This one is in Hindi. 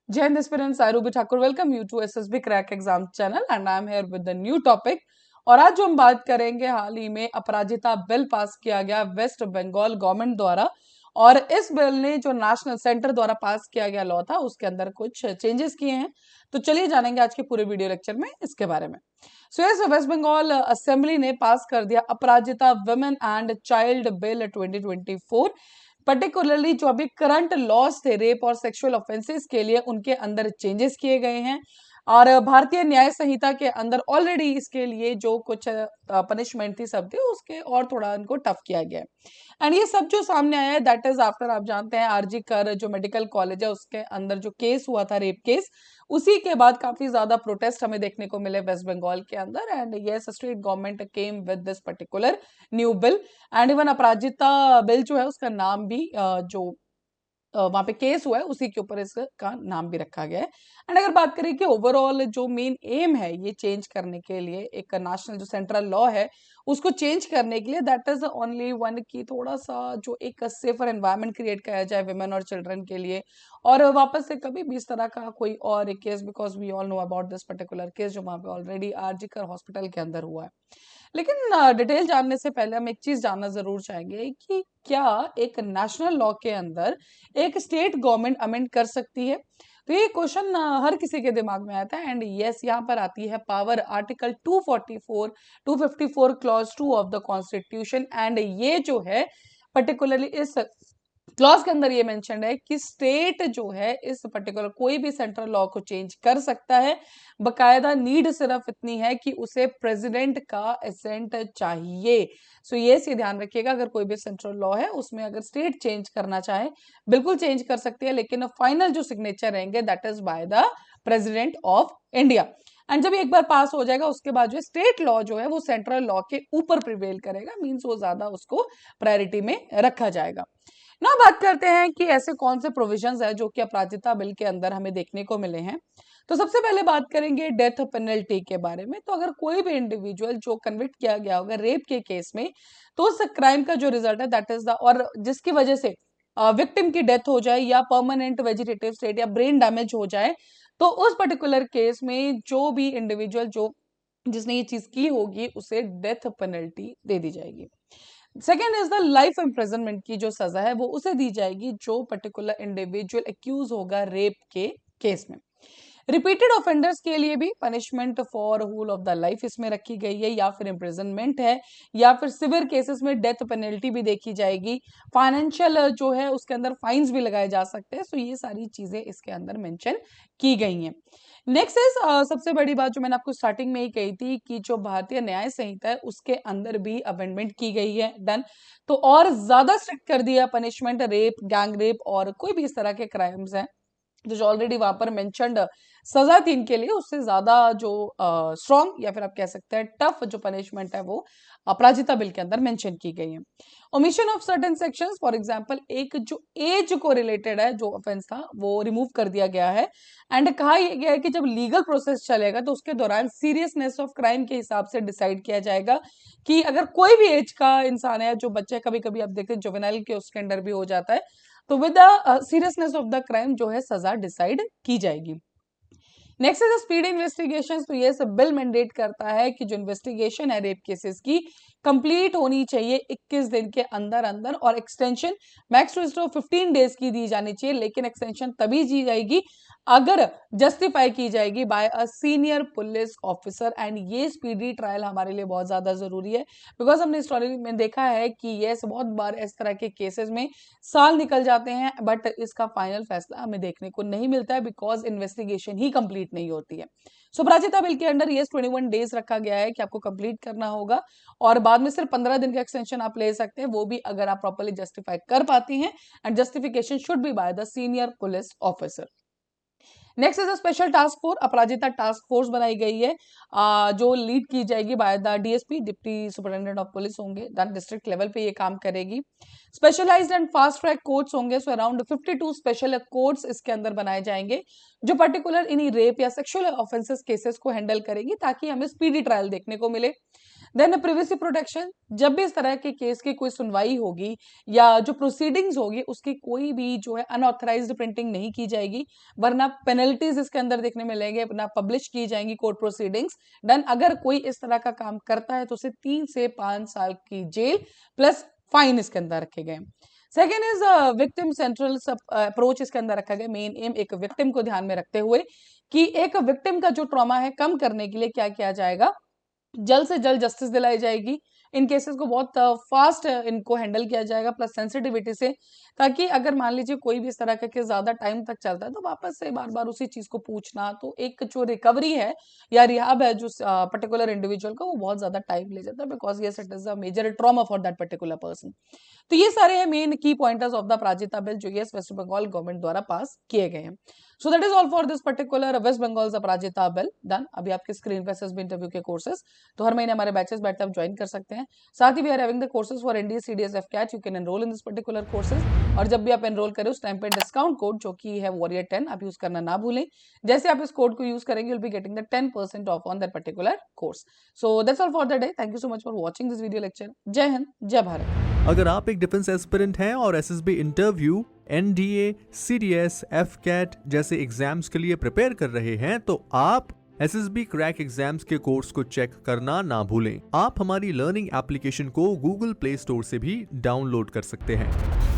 Jai Hind aspirants, I Ruby Thakur welcome you to SSB Crack Exam channel and I am here with the new topic। और आज जो हम बात करेंगे, हाल ही में अपराजिता बिल पास किया गया वेस्ट बंगाल गवर्नमेंट द्वारा, और इस बिल ने जो नेशनल सेंटर द्वारा पास किया गया लॉ था उसके अंदर कुछ चेंजेस किए हैं। तो चलिए जानेंगे आज के पूरे वीडियो लेक्चर में इसके बारे में। सो वेस्ट बंगाल असेंबली ने पास कर दिया Aparajita women and child bill 2024। Particularly जो अभी करंट लॉज थे रेप और सेक्सुअल ऑफेंसेस के लिए, उनके अंदर चेंजेस किए गए हैं। और भारतीय न्याय संहिता के अंदर ऑलरेडी इसके लिए जो कुछ पनिशमेंट थी सब थी उसके और थोड़ा इनको टफ किया गया है। एंड ये सब जो सामने आया है दैट इज आफ्टर, आप जानते हैं आरजी कर जो मेडिकल कॉलेज है उसके अंदर जो केस हुआ था रेप केस, उसी के बाद काफी ज्यादा प्रोटेस्ट हमें देखने को मिले वेस्ट बंगाल के अंदर। And yes, state government came with this particular new bill. And even Aparajita bill जो है उसका नाम भी जो वहां पे केस हुआ है उसी के ऊपर इसका नाम भी रखा गया है। एंड अगर बात करें कि ओवरऑल जो मेन एम है ये चेंज करने के लिए, एक नेशनल जो सेंट्रल लॉ है उसको चेंज करने के लिए, दैट इज ओनली वन की थोड़ा सा जो एक सेफर एनवायरनमेंट क्रिएट किया जाए वुमेन और चिल्ड्रन के लिए, और वापस से कभी भी इस तरह का कोई और case, because we all know about this particular case जो वहां पे ऑलरेडी आरजी कर हॉस्पिटल के अंदर हुआ है। लेकिन डिटेल जानने से पहले हम एक चीज जानना जरूर चाहेंगे कि क्या एक नेशनल लॉ के अंदर एक स्टेट गवर्नमेंट अमेंड कर सकती है। तो ये क्वेश्चन हर किसी के दिमाग में आता है। एंड यस, यहाँ पर आती है power article 244 254 clause 2 of the constitution. And ये जो है पर्टिकुलरली इस क्लॉज के अंदर ये मेंशन है कि स्टेट जो है इस पर्टिकुलर कोई भी सेंट्रल लॉ को चेंज कर सकता है। बकायदा नीड सिर्फ इतनी है कि उसे प्रेसिडेंट का असेंट चाहिए। सो ये ध्यान रखिएगा, अगर कोई भी सेंट्रल लॉ है उसमें अगर स्टेट चेंज करना चाहे बिल्कुल चेंज कर सकती है, लेकिन फाइनल जो सिग्नेचर रहेंगे that is by the president of India. And जब एक बार पास हो जाएगा उसके बाद जो स्टेट लॉ जो है वो सेंट्रल लॉ के ऊपर प्रिवेल करेगा, मीन्स वो ज्यादा उसको प्रायोरिटी में रखा जाएगा। ना बात करते हैं कि ऐसे कौन से प्रोविजंस है जो कि अपराजिता बिल के अंदर हमें देखने को मिले हैं। तो सबसे पहले बात करेंगे डेथ पेनल्टी के बारे में। तो अगर कोई भी इंडिविजुअल जो कन्विक्ट किया गया होगा रेप के केस में, तो उस क्राइम का जो रिजल्ट है दैट इज द, और जिसकी वजह से विक्टिम की डेथ हो जाए या परमानेंट वेजिटेटिव स्टेट या ब्रेन डैमेज हो जाए, तो उस पर्टिकुलर केस में जो भी इंडिविजुअल जो जिसने ये चीज की होगी उसे डेथ पेनल्टी दे दी जाएगी। Second is the life imprisonment की जो सजा है वो उसे दी जाएगी जो पर्टिकुलर इंडिविजुअल एक्यूज होगा रेप के केस में। रिपीटेड ऑफेंडर्स के लिए भी punishment for whole of the life इसमें रखी गई है, या फिर इम्प्रिजनमेंट है, या फिर सिवियर केसेस में डेथ पेनल्टी भी देखी जाएगी। फाइनेंशियल जो है उसके अंदर फाइन्स भी लगाए जा सकते हैं। सो ये सारी चीजें इसके अंदर मेंशन की गई हैं। नेक्स्ट इज सबसे बड़ी बात जो मैंने आपको स्टार्टिंग में ही कही थी कि जो भारतीय न्याय संहिता है उसके अंदर भी अमेंडमेंट की गई है, डन। तो और ज्यादा स्ट्रिक्ट कर दिया पनिशमेंट रेप, गैंग रेप और कोई भी इस तरह के क्राइम्स हैं जो ऑलरेडी वहां पर मेंशन्ड सजा थी इनके लिए, उससे ज्यादा जो स्ट्रॉन्ग या फिर आप कह सकते हैं टफ जो पनिशमेंट है वो अपराजिता बिल के अंदर मेंशन की गई है। Omission of certain sections, for example एक जो एज को रिलेटेड है जो ऑफेंस था वो रिमूव कर दिया गया है। एंड कहा गया है कि जब लीगल प्रोसेस चलेगा तो उसके दौरान सीरियसनेस ऑफ क्राइम के हिसाब से डिसाइड किया जाएगा कि अगर कोई भी एज का इंसान है, जो बच्चे कभी कभी आप देखते हैं जुवेनाइल के उसके अंडर भी हो जाता है, तो with the seriousness of the crime जो है सजा डिसाइड की जाएगी। Next is speed investigation. तो ये सब बिल मैंडेट करता है कि जो इन्वेस्टिगेशन है रेप केसेस की कंप्लीट होनी चाहिए 21 दिन के अंदर अंदर, और एक्सटेंशन मैक्स टू 15 डेज की दी जानी चाहिए। लेकिन एक्सटेंशन तभी दी जाएगी अगर जस्टिफाई की जाएगी by a senior police officer. And ये स्पीडी ट्रायल हमारे लिए बहुत ज्यादा जरूरी है, बिकॉज हमने हिस्टोरी में देखा है कि ये बहुत बार इस तरह के केसेस में साल निकल जाते हैं बट इसका फाइनल फैसला हमें देखने को नहीं मिलता है, बिकॉज इन्वेस्टिगेशन ही कंप्लीट नहीं होती है। सो अपराजिता बिल के अंडर ये 21 डेज रखा गया है कि आपको कंप्लीट करना होगा, और बाद में सिर्फ 15 दिन का एक्सटेंशन आप ले सकते हैं, वो भी अगर आप प्रॉपर्ली जस्टिफाई कर पाती हैं। And justification should be by the senior police officer. Next is a special task force, Aparajita task force बनाई गई है जो लीड की जाएगी by the DSP, deputy superintendent of police होंगे, देन डिस्ट्रिक्ट लेवल पे ये काम करेगी। Specialised and fast track courts होंगे, सो अराउंड 52 स्पेशल कोर्ट्स इसके अंदर बनाए जाएंगे जो पर्टिकुलर इन्हीं रेप या सेक्सुअल ऑफेंसेस केसेस को हैंडल करेगी ताकि हमें स्पीडी ट्रायल देखने को मिले। देन प्रिवेसी प्रोटेक्शन, जब भी इस तरह के केस की कोई सुनवाई होगी या जो प्रोसीडिंग्स होगी उसकी कोई भी जो है अनऑथराइज्ड प्रिंटिंग नहीं की जाएगी, वरना पेनल्टीज इसके अंदर देखने मिलेंगे, ना पब्लिश की जाएंगी कोर्ट प्रोसीडिंग्स। देन अगर कोई इस तरह का काम करता है तो उसे 3 से 5 साल की जेल प्लस फाइन इसके अंदर रखे गए। Second is victim central approach इसके अंदर रखा गया। मेन एम एक विक्टिम को ध्यान में रखते हुए कि एक विक्टिम का जो ट्रॉमा है कम करने के लिए क्या किया जाएगा, जल्द से जल्द जस्टिस दिलाई जाएगी, इन केसेस को बहुत फास्ट इनको हैंडल किया जाएगा प्लस सेंसिटिविटी से, ताकि अगर मान लीजिए कोई भी इस तरह का केस ज्यादा टाइम तक चलता है तो वापस से बार बार उसी चीज को पूछना, तो एक जो रिकवरी है या रिहाब है जो पर्टिकुलर इंडिविजुअल का, वो बहुत ज्यादा टाइम ले जाता है, बिकॉज ये it is a major trauma for that particular person. तो ये सारे हैं मेन की pointers of the Aparajita bill जो यस वेस्ट बंगाल गवर्नमेंट द्वारा पास किए गए हैं। So that is all for this particular West Bengal Aparajita bill done. अभी आपके स्क्रीन पे एसएसबी इंटरव्यू के कोर्सेज, तो हर महीने हमारे बैचेस बैठते आप ज्वाइन कर सकते हैं। साथ ही we are having the courses for NDA CDS AFCAT, you can enrol in this particular courses. और जब भी आप एनरोल करें उस टाइम पे डिस्काउंट कोड जो कि है वॉरियर 10 आप यूज करना ना भूलें। जैसे आप इस कोड को यूज करेंगे you'll be getting the 10% of on that particular course. So that's all for the day. Thank you so much for watching this video lecture. जय हिंद, जय भारत। अगर आप एक डिफेंस एस्पिरेंट हैं और SSB interview, NDA, CDS, AFCAT जैसे एग्जाम्स के लिए प्रिपेयर कर रहे हैं तो आप एसएसबी क्रैक एग्जाम्स के कोर्स को चेक करना ना भूलें। आप हमारी लर्निंग एप्लीकेशन को गूगल प्ले स्टोर से भी डाउनलोड कर सकते हैं।